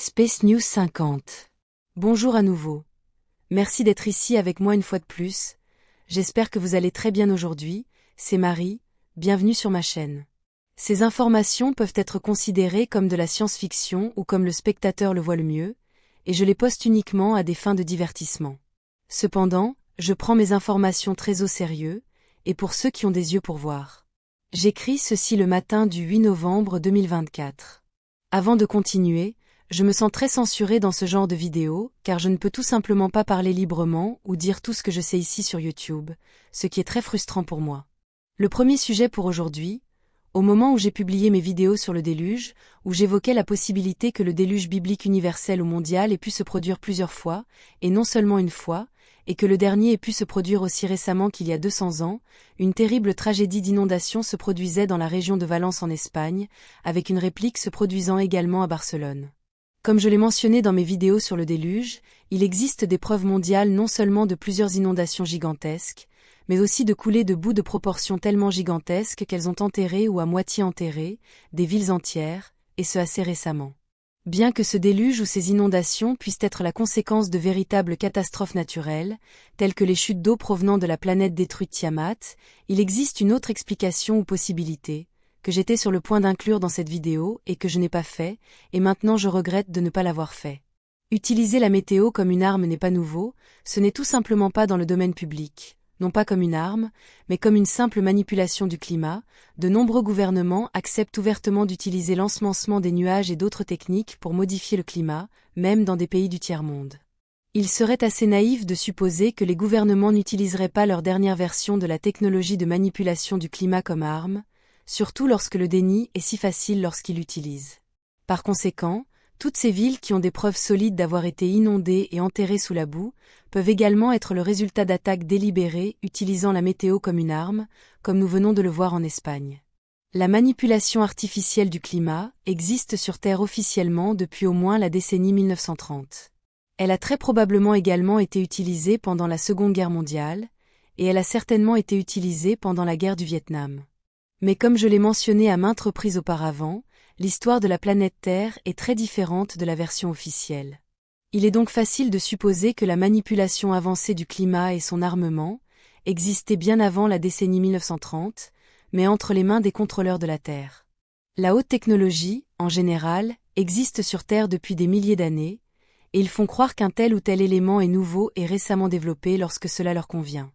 Space News 50. Bonjour à nouveau. Merci d'être ici avec moi une fois de plus. J'espère que vous allez très bien aujourd'hui. C'est Marie, bienvenue sur ma chaîne. Ces informations peuvent être considérées comme de la science-fiction ou comme le spectateur le voit le mieux, et je les poste uniquement à des fins de divertissement. Cependant, je prends mes informations très au sérieux, et pour ceux qui ont des yeux pour voir. J'écris ceci le matin du 8 novembre 2024. Avant de continuer, je me sens très censurée dans ce genre de vidéo, car je ne peux tout simplement pas parler librement ou dire tout ce que je sais ici sur YouTube, ce qui est très frustrant pour moi. Le premier sujet pour aujourd'hui, au moment où j'ai publié mes vidéos sur le déluge, où j'évoquais la possibilité que le déluge biblique universel ou mondial ait pu se produire plusieurs fois, et non seulement une fois, et que le dernier ait pu se produire aussi récemment qu'il y a 200 ans, une terrible tragédie d'inondation se produisait dans la région de Valence en Espagne, avec une réplique se produisant également à Barcelone. Comme je l'ai mentionné dans mes vidéos sur le déluge, il existe des preuves mondiales non seulement de plusieurs inondations gigantesques, mais aussi de coulées de boue de proportions tellement gigantesques qu'elles ont enterré ou à moitié enterré des villes entières, et ce assez récemment. Bien que ce déluge ou ces inondations puissent être la conséquence de véritables catastrophes naturelles, telles que les chutes d'eau provenant de la planète détruite Tiamat, il existe une autre explication ou possibilité, que j'étais sur le point d'inclure dans cette vidéo et que je n'ai pas fait, et maintenant je regrette de ne pas l'avoir fait. Utiliser la météo comme une arme n'est pas nouveau, ce n'est tout simplement pas dans le domaine public, non pas comme une arme, mais comme une simple manipulation du climat. De nombreux gouvernements acceptent ouvertement d'utiliser l'ensemencement des nuages et d'autres techniques pour modifier le climat, même dans des pays du tiers-monde. Il serait assez naïf de supposer que les gouvernements n'utiliseraient pas leur dernière version de la technologie de manipulation du climat comme arme, surtout lorsque le déni est si facile lorsqu'ils l'utilisent. Par conséquent, toutes ces villes qui ont des preuves solides d'avoir été inondées et enterrées sous la boue, peuvent également être le résultat d'attaques délibérées utilisant la météo comme une arme, comme nous venons de le voir en Espagne. La manipulation artificielle du climat existe sur Terre officiellement depuis au moins la décennie 1930. Elle a très probablement également été utilisée pendant la Seconde Guerre mondiale, et elle a certainement été utilisée pendant la guerre du Vietnam. Mais comme je l'ai mentionné à maintes reprises auparavant, l'histoire de la planète Terre est très différente de la version officielle. Il est donc facile de supposer que la manipulation avancée du climat et son armement existaient bien avant la décennie 1930, mais entre les mains des contrôleurs de la Terre. La haute technologie, en général, existe sur Terre depuis des milliers d'années, et ils font croire qu'un tel ou tel élément est nouveau et récemment développé lorsque cela leur convient.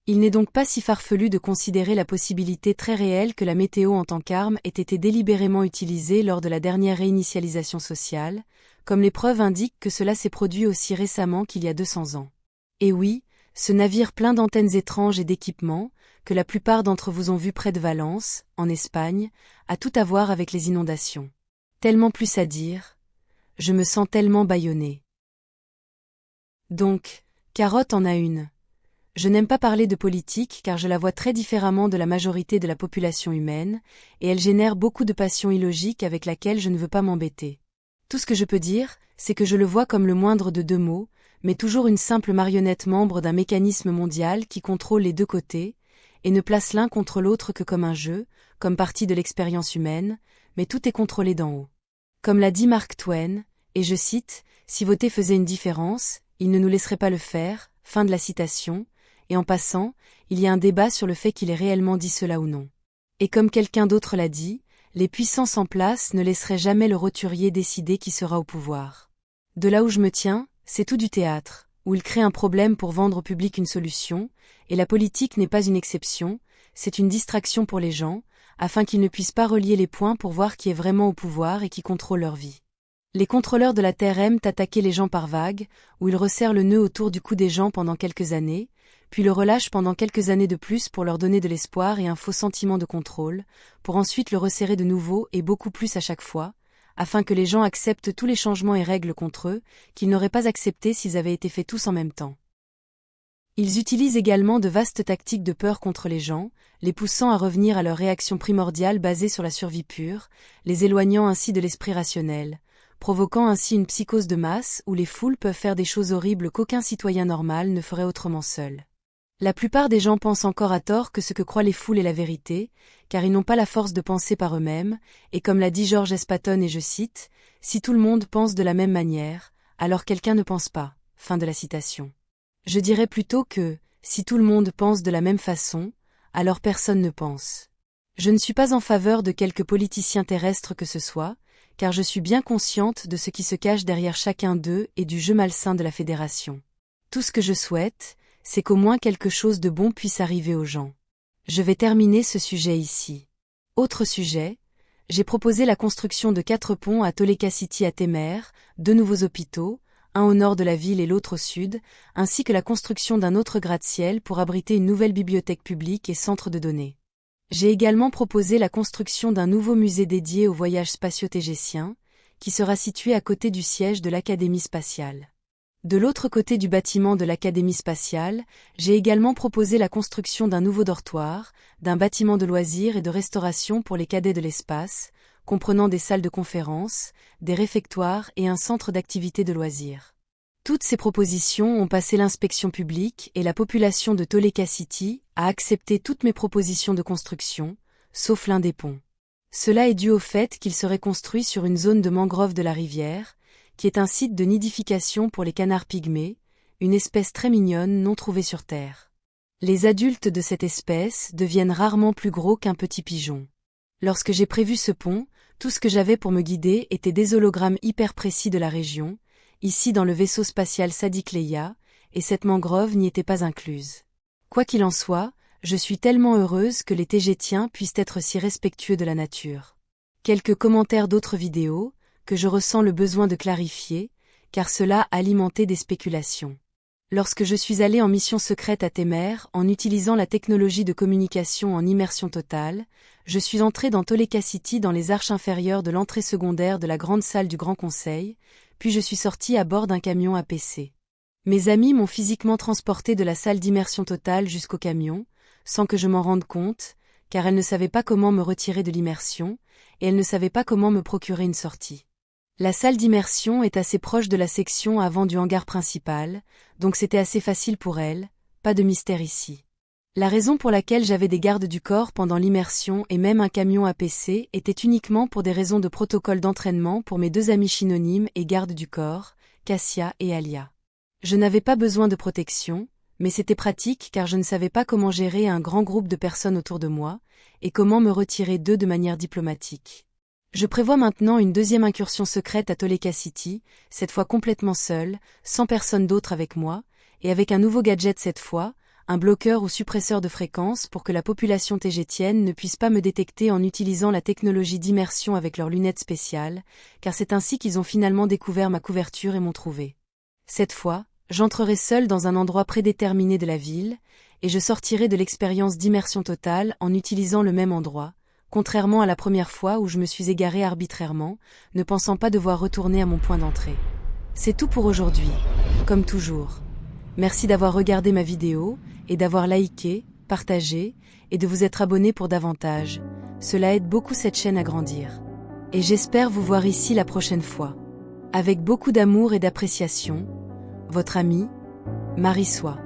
Il n'est donc pas si farfelu de considérer la possibilité très réelle que la météo en tant qu'arme ait été délibérément utilisée lors de la dernière réinitialisation sociale, comme les preuves indiquent que cela s'est produit aussi récemment qu'il y a 200 ans. Et oui, ce navire plein d'antennes étranges et d'équipements, que la plupart d'entre vous ont vu près de Valence, en Espagne, a tout à voir avec les inondations. Tellement plus à dire. Je me sens tellement bâillonnée. Donc, Carotte en a une. Je n'aime pas parler de politique car je la vois très différemment de la majorité de la population humaine, et elle génère beaucoup de passions illogiques avec laquelle je ne veux pas m'embêter. Tout ce que je peux dire, c'est que je le vois comme le moindre de deux mots, mais toujours une simple marionnette membre d'un mécanisme mondial qui contrôle les deux côtés, et ne place l'un contre l'autre que comme un jeu, comme partie de l'expérience humaine, mais tout est contrôlé d'en haut. Comme l'a dit Mark Twain, et je cite, « Si voter faisait une différence, il ne nous laisserait pas le faire », fin de la citation. Et en passant, il y a un débat sur le fait qu'il ait réellement dit cela ou non. Et comme quelqu'un d'autre l'a dit, les puissances en place ne laisseraient jamais le roturier décider qui sera au pouvoir. De là où je me tiens, c'est tout du théâtre, où il crée un problème pour vendre au public une solution, et la politique n'est pas une exception, c'est une distraction pour les gens, afin qu'ils ne puissent pas relier les points pour voir qui est vraiment au pouvoir et qui contrôle leur vie. Les contrôleurs de la Terre aiment attaquer les gens par vagues, où ils resserrent le nœud autour du cou des gens pendant quelques années, puis le relâchent pendant quelques années de plus pour leur donner de l'espoir et un faux sentiment de contrôle, pour ensuite le resserrer de nouveau et beaucoup plus à chaque fois, afin que les gens acceptent tous les changements et règles contre eux, qu'ils n'auraient pas acceptés s'ils avaient été faits tous en même temps. Ils utilisent également de vastes tactiques de peur contre les gens, les poussant à revenir à leur réaction primordiale basée sur la survie pure, les éloignant ainsi de l'esprit rationnel, provoquant ainsi une psychose de masse où les foules peuvent faire des choses horribles qu'aucun citoyen normal ne ferait autrement seul. La plupart des gens pensent encore à tort que ce que croient les foules est la vérité, car ils n'ont pas la force de penser par eux-mêmes, et comme l'a dit George S. Patton et je cite, Si tout le monde pense de la même manière, alors quelqu'un ne pense pas. Fin de la citation. Je dirais plutôt que, si tout le monde pense de la même façon, alors personne ne pense. Je ne suis pas en faveur de quelque politicien terrestre que ce soit, car je suis bien consciente de ce qui se cache derrière chacun d'eux et du jeu malsain de la fédération. Tout ce que je souhaite, c'est qu'au moins quelque chose de bon puisse arriver aux gens. Je vais terminer ce sujet ici. Autre sujet, j'ai proposé la construction de 4 ponts à Toleka City à Témer, 2 nouveaux hôpitaux, un au nord de la ville et l'autre au sud, ainsi que la construction d'un autre gratte-ciel pour abriter une nouvelle bibliothèque publique et centre de données. J'ai également proposé la construction d'un nouveau musée dédié aux voyages spatiaux tégéciens, qui sera situé à côté du siège de l'Académie spatiale. De l'autre côté du bâtiment de l'Académie spatiale, j'ai également proposé la construction d'un nouveau dortoir, d'un bâtiment de loisirs et de restauration pour les cadets de l'espace, comprenant des salles de conférences, des réfectoires et un centre d'activités de loisirs. Toutes ces propositions ont passé l'inspection publique et la population de Toleka City a accepté toutes mes propositions de construction, sauf l'un des ponts. Cela est dû au fait qu'il serait construit sur une zone de mangrove de la rivière, qui est un site de nidification pour les canards pygmées, une espèce très mignonne non trouvée sur Terre. Les adultes de cette espèce deviennent rarement plus gros qu'un petit pigeon. Lorsque j'ai prévu ce pont, tout ce que j'avais pour me guider était des hologrammes hyper précis de la région, ici dans le vaisseau spatial Sadiq Leia, et cette mangrove n'y était pas incluse. Quoi qu'il en soit, je suis tellement heureuse que les Tégétiens puissent être si respectueux de la nature. Quelques commentaires d'autres vidéos, que je ressens le besoin de clarifier, car cela a alimenté des spéculations. Lorsque je suis allée en mission secrète à Témer en utilisant la technologie de communication en immersion totale, je suis entrée dans Toleka City dans les arches inférieures de l'entrée secondaire de la grande salle du Grand Conseil, puis je suis sortie à bord d'un camion APC. Mes amis m'ont physiquement transportée de la salle d'immersion totale jusqu'au camion, sans que je m'en rende compte, car elles ne savaient pas comment me retirer de l'immersion, et elles ne savaient pas comment me procurer une sortie. La salle d'immersion est assez proche de la section avant du hangar principal, donc c'était assez facile pour elles, pas de mystère ici. La raison pour laquelle j'avais des gardes du corps pendant l'immersion et même un camion APC était uniquement pour des raisons de protocole d'entraînement pour mes 2 amis synonymes et gardes du corps, Cassia et Alia. Je n'avais pas besoin de protection, mais c'était pratique car je ne savais pas comment gérer un grand groupe de personnes autour de moi, et comment me retirer d'eux de manière diplomatique. Je prévois maintenant une 2e incursion secrète à Toleka City, cette fois complètement seule, sans personne d'autre avec moi, et avec un nouveau gadget cette fois, un bloqueur ou suppresseur de fréquence pour que la population tégétienne ne puisse pas me détecter en utilisant la technologie d'immersion avec leurs lunettes spéciales, car c'est ainsi qu'ils ont finalement découvert ma couverture et m'ont trouvé. Cette fois, j'entrerai seule dans un endroit prédéterminé de la ville, et je sortirai de l'expérience d'immersion totale en utilisant le même endroit, contrairement à la première fois où je me suis égarée arbitrairement, ne pensant pas devoir retourner à mon point d'entrée. C'est tout pour aujourd'hui, comme toujours. Merci d'avoir regardé ma vidéo, et d'avoir liké, partagé, et de vous être abonné pour davantage. Cela aide beaucoup cette chaîne à grandir. Et j'espère vous voir ici la prochaine fois. Avec beaucoup d'amour et d'appréciation, votre amie, Marie Soie.